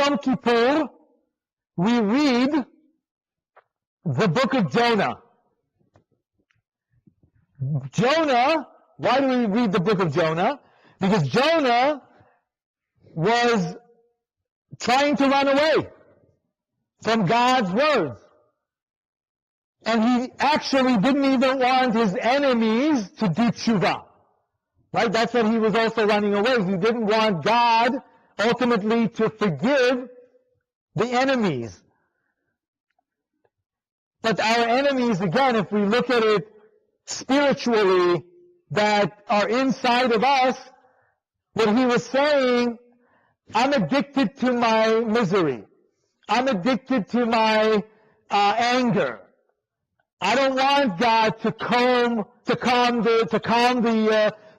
Yom Kippur, we read the book of Jonah. Jonah, why do we read the book of Jonah? Because Jonah was trying to run away from God's words. And he actually didn't even want his enemies to do tshuva. Right? That's what he was also running away. He didn't want God ultimately to forgive the enemies. But our enemies, again, if we look at it spiritually, that are inside of us, what he was saying, I'm addicted to my misery. I'm addicted to my anger. I don't want God to calm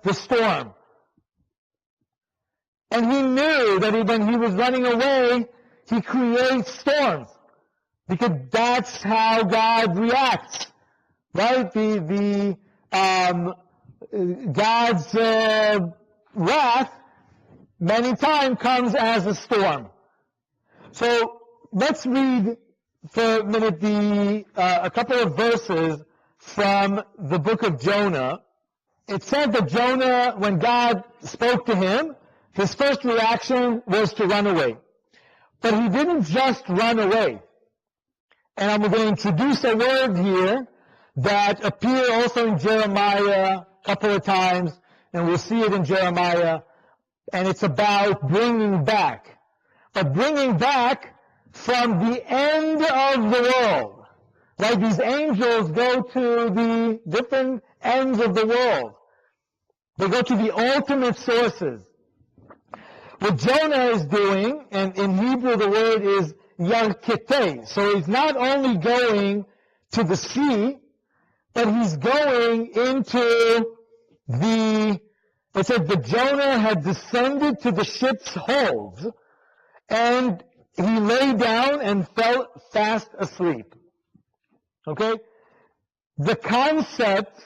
the storm. And he knew that when he was running away, he creates storms. Because that's how God reacts. Right? God's wrath many times comes as a storm. So let's read for a minute a couple of verses from the book of Jonah. It said that Jonah, when God spoke to him, his first reaction was to run away. But he didn't just run away. And I'm going to introduce a word here that appears also in Jeremiah a couple of times, and we'll see it in Jeremiah, and it's about bringing back. But bringing back from the end of the world. Like these angels go to the different ends of the world. They go to the ultimate sources. What Jonah is doing, and in Hebrew the word is yarketeh. So he's not only going to the sea, but he's going into it said that Jonah had descended to the ship's holds, and he lay down and fell fast asleep. Okay? The concept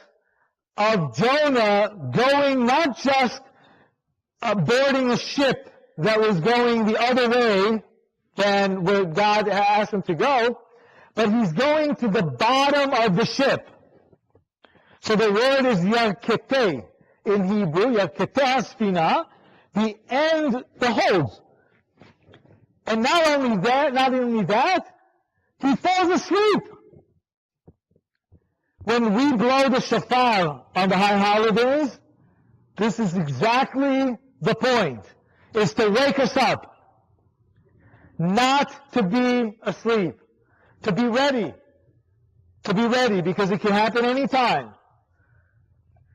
of Jonah going, not just boarding a ship that was going the other way than where God asked him to go, but he's going to the bottom of the ship. So the word is yarketeh in Hebrew, yarketeh asfina, the end, the holds. And not only that, he falls asleep. When we blow the shofar on the high holidays, this is exactly the point, is to wake us up. Not to be asleep. To be ready. To be ready, because it can happen anytime.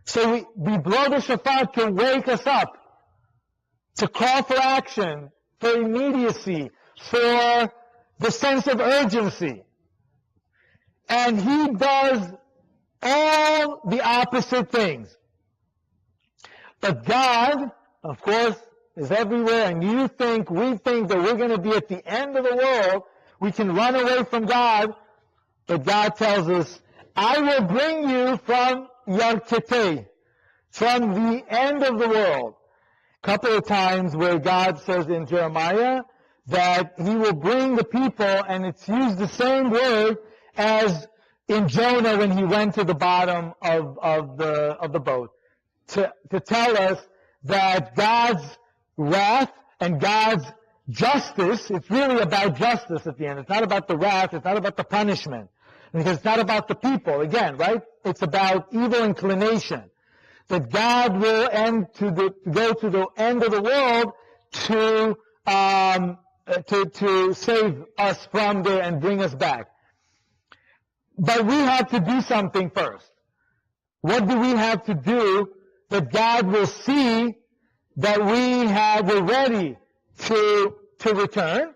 So we blow the shofar to wake us up. To call for action, for immediacy, for the sense of urgency. And he does all the opposite things. But God, of course, is everywhere, and we think that we're going to be at the end of the world, we can run away from God, but God tells us, I will bring you from yarketeh, from the end of the world. A couple of times where God says in Jeremiah that he will bring the people, and it's used the same word as in Jonah when he went to the bottom of the boat, to tell us that God's wrath and God's justice, it's really about justice at the end. It's not about the wrath, it's not about the punishment. Because it's not about the people, again, right? It's about evil inclination. That God will go to the end of the world to save us from there and bring us back. But we have to do something first. What do we have to do that God will see that we're ready to return?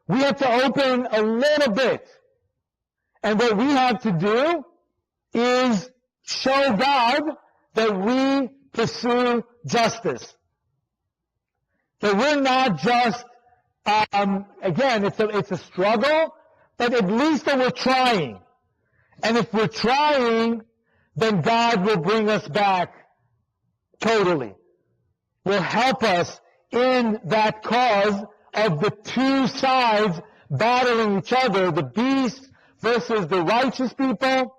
We have to open a little bit. And what we have to do is show God that we pursue justice. That we're not just, again, it's a struggle, but at least that we're trying. And if we're trying, then God will bring us back totally. Will help us in that cause of the two sides battling each other, the beast versus the righteous people,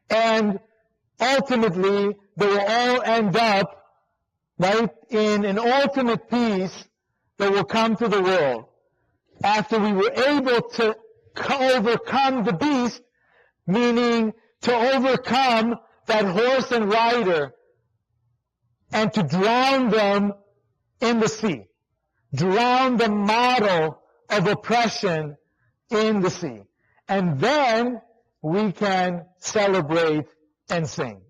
and ultimately they will all end up, right, in an ultimate peace that will come to the world. After we were able to overcome the beast, meaning to overcome that horse and rider, and to drown them in the sea. Drown the model of oppression in the sea. And then we can celebrate and sing.